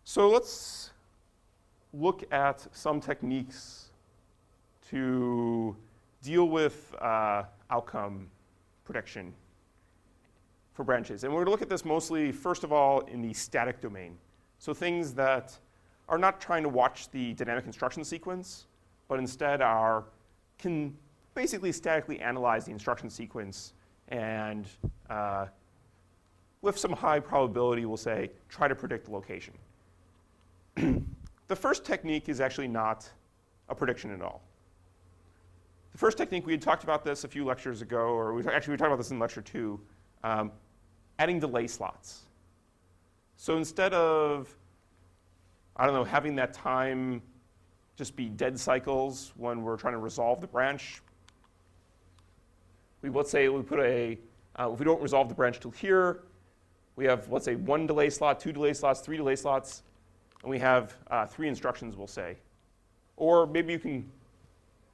So let's look at some techniques to deal with outcome prediction for branches. And we're going to look at this mostly, first of all, in the static domain. So things that are not trying to watch the dynamic instruction sequence, but instead can basically statically analyze the instruction sequence and with some high probability, we'll say, try to predict the location. The first technique is actually not a prediction at all. The first technique, we had talked about this a few lectures ago, or we talked about this in lecture 2, adding delay slots. So instead of, I don't know, having that time just be dead cycles when we're trying to resolve the branch, let's say we put if we don't resolve the branch till here, we have, let's say, 1 delay slot, 2 delay slots, 3 delay slots, and we have 3 instructions, we'll say. Or maybe you can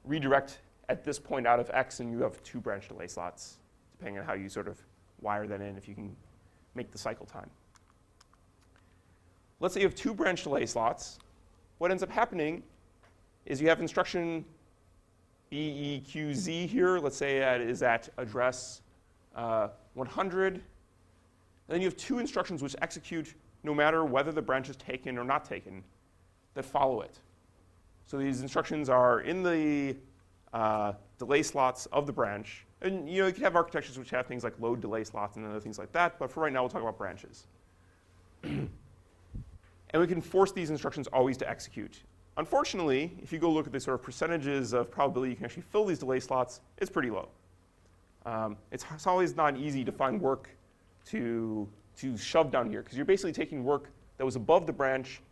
redirect at this point out of X and you have 2 branch delay slots, depending on how you sort of wire that in, if you can make the cycle time. Let's say you have 2 branch delay slots. What ends up happening is you have instruction BEQZ here. Let's say that is at address 100. And then you have 2 instructions which execute no matter whether the branch is taken or not taken that follow it. So these instructions are in the delay slots of the branch. And you can have architectures which have things like load delay slots and other things like that. But for right now, we'll talk about branches. And we can force these instructions always to execute. Unfortunately, if you go look at the sort of percentages of probability you can actually fill these delay slots, it's pretty low. It's always not easy to find work to shove down here, because you're basically taking work that was above the branch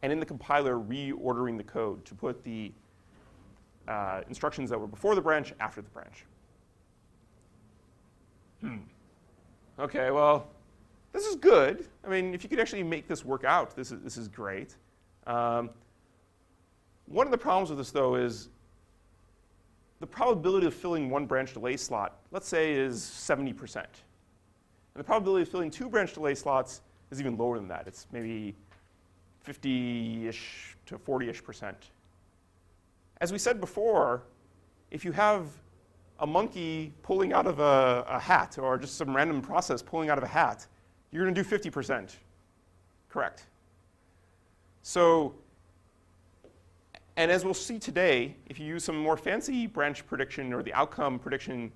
and in the compiler reordering the code to put the instructions that were before the branch after the branch. OK, well, this is good. I mean, if you could actually make this work out, this is great. One of the problems with this, though, is the probability of filling 1 branch delay slot, let's say, is 70%. And the probability of filling 2 branch delay slots is even lower than that. It's maybe 50-ish to 40-ish%. As we said before, if you have a monkey pulling out of a hat, or just some random process pulling out of a hat, you're going to do 50% correct. So, and as we'll see today, if you use some more fancy branch prediction or the outcome prediction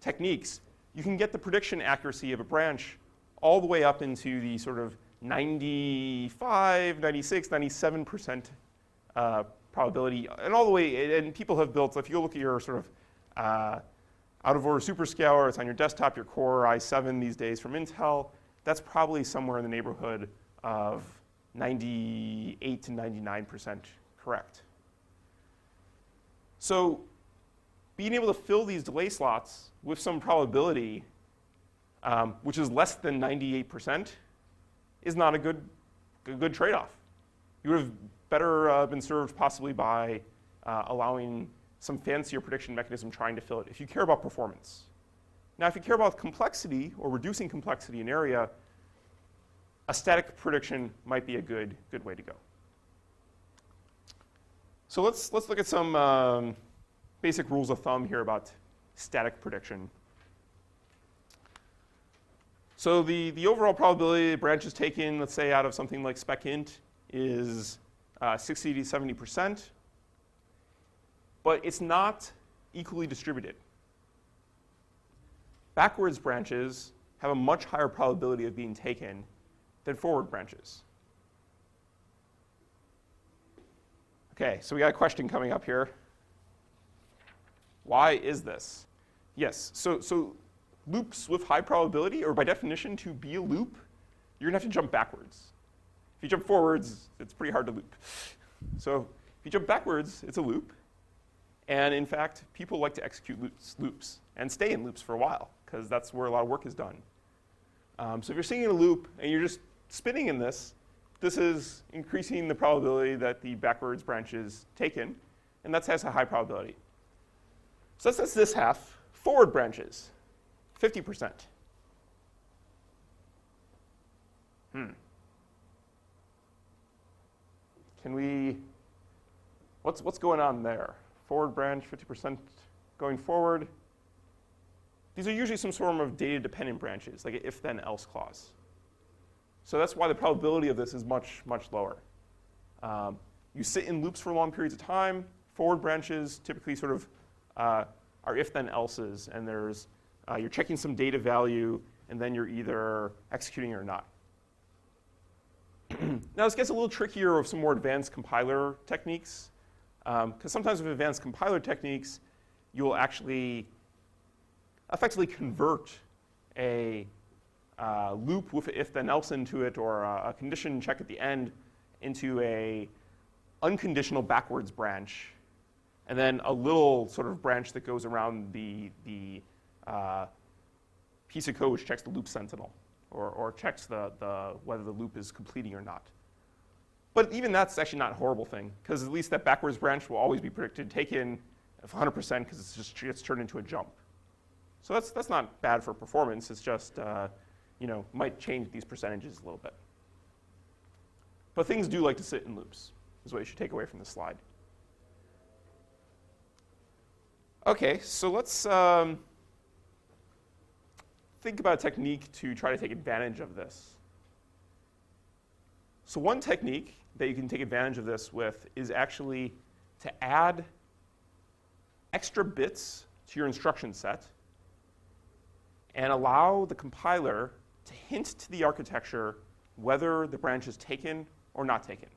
techniques, you can get the prediction accuracy of a branch all the way up into the sort of 95, 96, 97% probability, and all the way, and people have built, if you look at your sort of out-of-order superscaler, it's on your desktop, your Core i7 these days from Intel, that's probably somewhere in the neighborhood of 98 to 99% correct. So being able to fill these delay slots with some probability, which is less than 98%, is not a good trade-off. You would have better been served possibly by allowing some fancier prediction mechanism trying to fill it, if you care about performance. Now, if you care about complexity or reducing complexity in area, a static prediction might be a good way to go. So let's look at some basic rules of thumb here about static prediction. So the overall probability of branches taken, let's say, out of something like spec_int is 60 to 70%. But it's not equally distributed. Backwards branches have a much higher probability of being taken than forward branches. OK, so we got a question coming up here. Why is this? Yes, so loops with high probability, or by definition, to be a loop, you're going to have to jump backwards. If you jump forwards, it's pretty hard to loop. So if you jump backwards, it's a loop. And in fact, people like to execute loops and stay in loops for a while, because that's where a lot of work is done. So if you're sitting in a loop and you're just spinning in this is increasing the probability that the backwards branch is taken, and that has a high probability. So that's this half. Forward branches, 50%. Can we, what's going on there? Forward branch, 50% going forward. These are usually some sort of data-dependent branches, like an if-then-else clause. So that's why the probability of this is much, much lower. You sit in loops for long periods of time. Forward branches typically sort of are if-then-elses, and there's you're checking some data value, and then you're either executing or not. Now this gets a little trickier with some more advanced compiler techniques, because sometimes with advanced compiler techniques, you'll actually effectively convert a loop with an if-then-else into it, or a condition check at the end, into a unconditional backwards branch, and then a little sort of branch that goes around the piece of code which checks the loop sentinel, or checks whether the loop is completing or not. But even that's actually not a horrible thing, because at least that backwards branch will always be predicted taken 100% because it's turned into a jump. So that's not bad for performance. It's just might change these percentages a little bit. But things do like to sit in loops, is what you should take away from this slide. Okay, so let's think about a technique to try to take advantage of this. So one technique that you can take advantage of this with is actually to add extra bits to your instruction set and allow the compiler to hint to the architecture whether the branch is taken or not taken.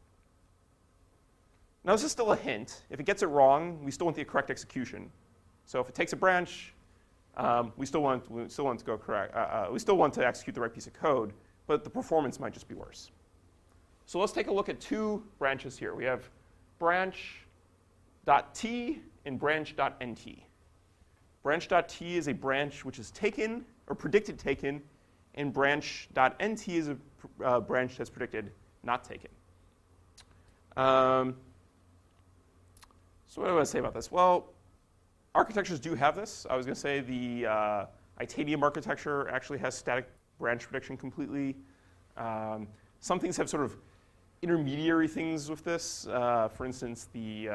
Now this is still a hint. If it gets it wrong, we still want the correct execution. So if it takes a branch, we still want to go correct. We still want to execute the right piece of code, but the performance might just be worse. So let's take a look at two branches here. We have branch.t and branch.nt. Branch.t is a branch which is taken or predicted taken, and branch.nt is a branch that's predicted not taken. So what do I say about this? Well, architectures do have this. I was going to say the Itanium architecture actually has static branch prediction completely. Some things have sort of intermediary things with this. For instance, the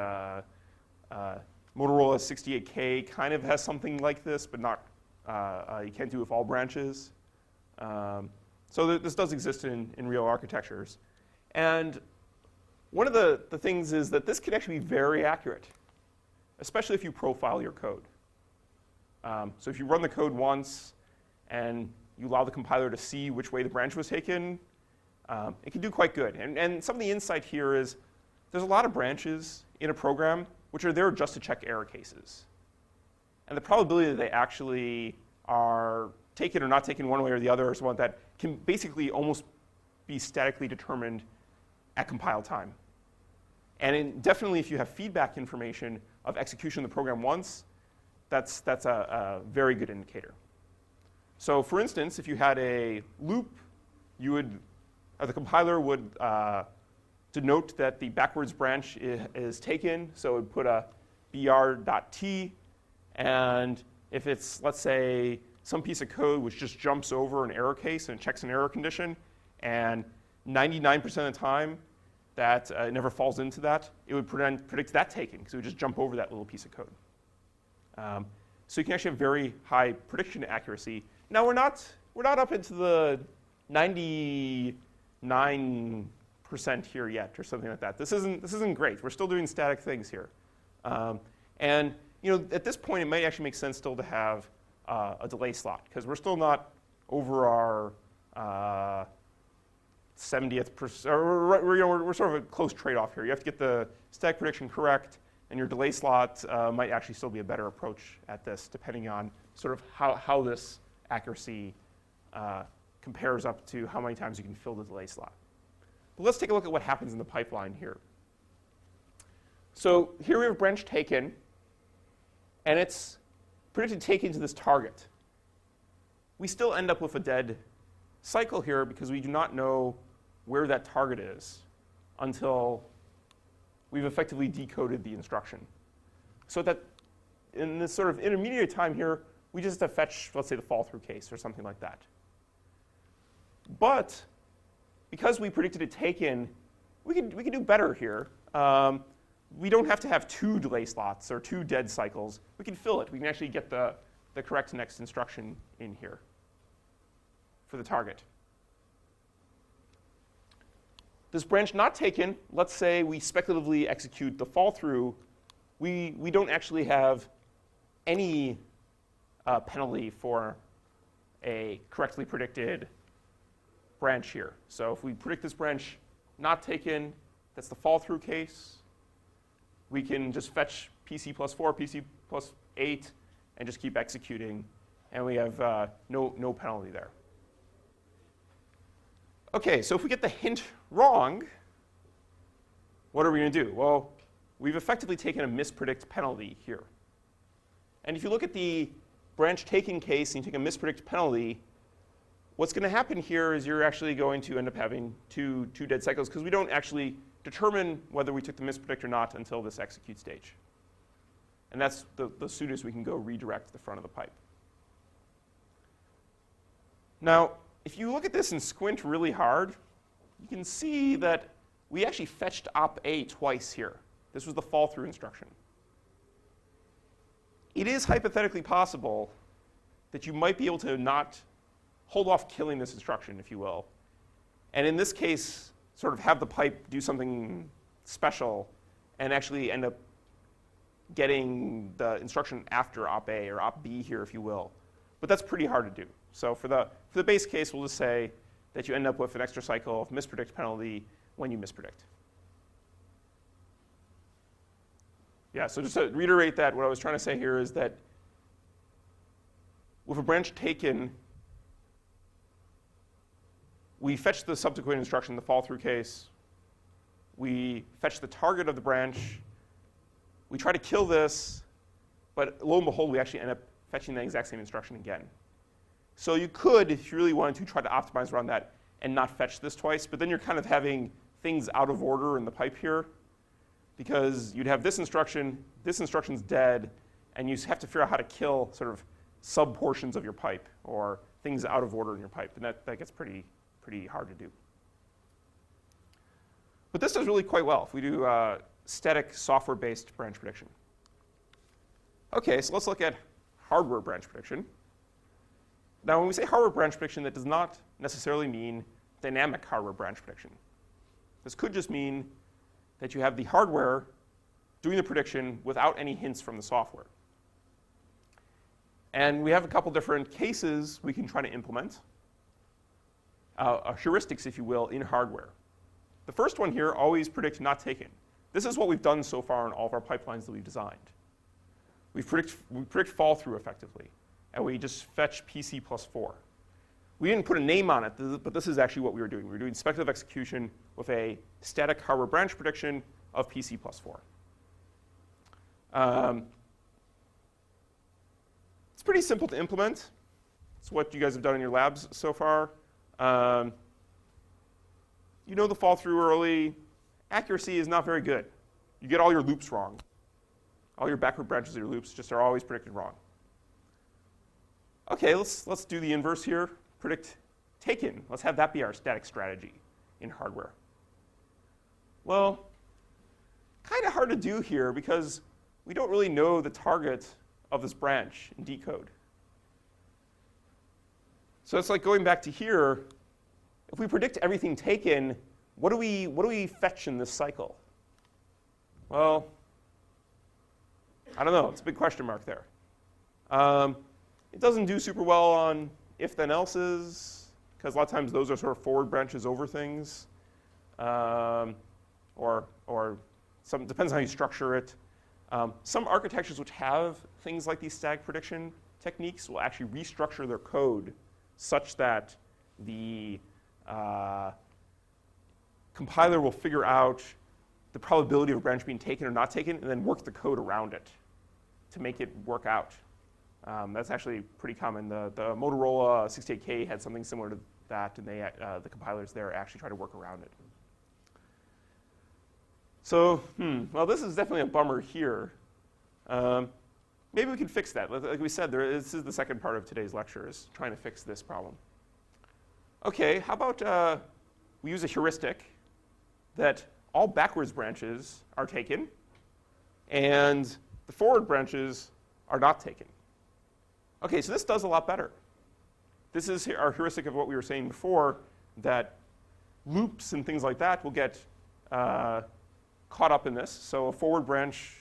Motorola 68K kind of has something like this, but not. You can't do it with all branches. So this does exist in real architectures. And one of the things is that this can actually be very accurate, especially if you profile your code. So if you run the code once and you allow the compiler to see which way the branch was taken, it can do quite good. And some of the insight here is there's a lot of branches in a program which are there just to check error cases. And the probability that they actually are taken or not taken one way or the other, or something like that, can basically almost be statically determined at compile time. And definitely if you have feedback information of execution of the program once, that's a very good indicator. So for instance, if you had a loop, the compiler would denote that the backwards branch is taken, so it would put a br.t, and if it's, let's say, some piece of code which just jumps over an error case and checks an error condition, and 99% of the time that it never falls into that, it would predict that taken, because it would just jump over that little piece of code. So you can actually have very high prediction accuracy. Now we're not up into the 99% here yet, or something like that. This isn't great. We're still doing static things here, and at this point it might actually make sense still to have a delay slot, because we're still not over our 70th percent. We're sort of a close trade-off here. You have to get the static prediction correct, and your delay slot might actually still be a better approach at this, depending on sort of how this accuracy compares up to how many times you can fill the delay slot. But let's take a look at what happens in the pipeline here. So here we have a branch taken, and it's predicted taken to this target. We still end up with a dead cycle here because we do not know where that target is until we've effectively decoded the instruction. So that in this sort of intermediate time here, we just have to fetch, let's say, the fall-through case or something like that. But because we predicted it taken we can do better here. We don't have to have 2 delay slots or 2 dead cycles. We can fill it. We can actually get the correct next instruction in here for the target. This branch not taken, let's say we speculatively execute the fall through. We don't actually have any penalty for a correctly predicted branch here. So if we predict this branch not taken, that's the fall through case. We can just fetch PC plus 4, PC plus 8, and just keep executing, and we have no penalty there. Okay, so if we get the hint wrong, what are we going to do? Well, we've effectively taken a mispredict penalty here. And if you look at the branch taken case and you take a mispredict penalty, what's going to happen here is you're actually going to end up having two dead cycles, because we don't actually determine whether we took the mispredict or not until this execute stage. And that's the soonest we can go redirect the front of the pipe. Now, if you look at this and squint really hard, you can see that we actually fetched op A twice here. This was the fall through instruction. It is hypothetically possible that you might be able to not hold off killing this instruction, if you will, and in this case, sort of have the pipe do something special and actually end up getting the instruction after op A or op B here, if you will. But that's pretty hard to do. So for the base case, we'll just say that you end up with an extra cycle of mispredict penalty when you mispredict. Yeah, so just to reiterate that, what I was trying to say here is that with a branch taken, we fetch the subsequent instruction, the fall through case. We fetch the target of the branch. We try to kill this, but lo and behold, we actually end up fetching the exact same instruction again. So you could, if you really wanted to, try to optimize around that and not fetch this twice, but then you're kind of having things out of order in the pipe here, because you'd have this instruction's dead, and you have to figure out how to kill sort of sub-portions of your pipe or things out of order in your pipe, and that gets pretty hard to do. But this does really quite well if we do static software-based branch prediction. Okay, so let's look at hardware branch prediction. Now, when we say hardware branch prediction, that does not necessarily mean dynamic hardware branch prediction. This could just mean that you have the hardware doing the prediction without any hints from the software. And we have a couple different cases we can try to implement, heuristics, if you will, in hardware. The first one here, always predict not taken. This is what we've done so far in all of our pipelines that we've designed. We predict fall through effectively, and we just fetch PC plus 4. We didn't put a name on it, but this is actually what we were doing. We were doing speculative execution with a static hardware branch prediction of PC plus 4. It's pretty simple to implement. It's what you guys have done in your labs so far. You know the fall through early. Accuracy is not very good. You get all your loops wrong. All your backward branches of your loops just are always predicted wrong. Okay, let's do the inverse here. Predict taken. Let's have that be our static strategy in hardware. Well, kind of hard to do here because we don't really know the target of this branch in decode. So it's like going back to here. If we predict everything taken, what do we fetch in this cycle? Well, I don't know. It's a big question mark there. It doesn't do super well on if-then-else's, because a lot of times those are sort of forward branches over things, or some depends on how you structure it. Some architectures which have things like these static prediction techniques will actually restructure their code such that the compiler will figure out the probability of a branch being taken or not taken, and then work the code around it to make it work out. That's actually pretty common. The Motorola 68K had something similar to that, and they the compilers there actually try to work around it. So, well, this is definitely a bummer here. Maybe we can fix that. Like we said, this is the second part of today's lecture, is trying to fix this problem. Okay, how about we use a heuristic that all backwards branches are taken, and the forward branches are not taken. OK, so this does a lot better. This is our heuristic of what we were saying before, that loops and things like that will get caught up in this. So a forward branch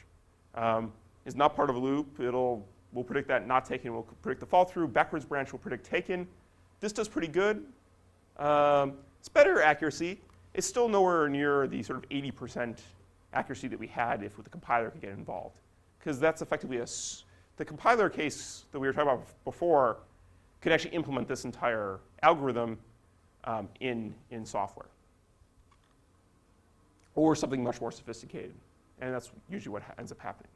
is not part of a loop. We'll predict that not taken. We'll predict the fall through. Backwards branch will predict taken. This does pretty good. It's better accuracy. It's still nowhere near the sort of 80% accuracy that we had if the compiler could get involved. Because that's effectively the compiler case that we were talking about before could actually implement this entire algorithm in software. Or something much more sophisticated. And that's usually what ends up happening.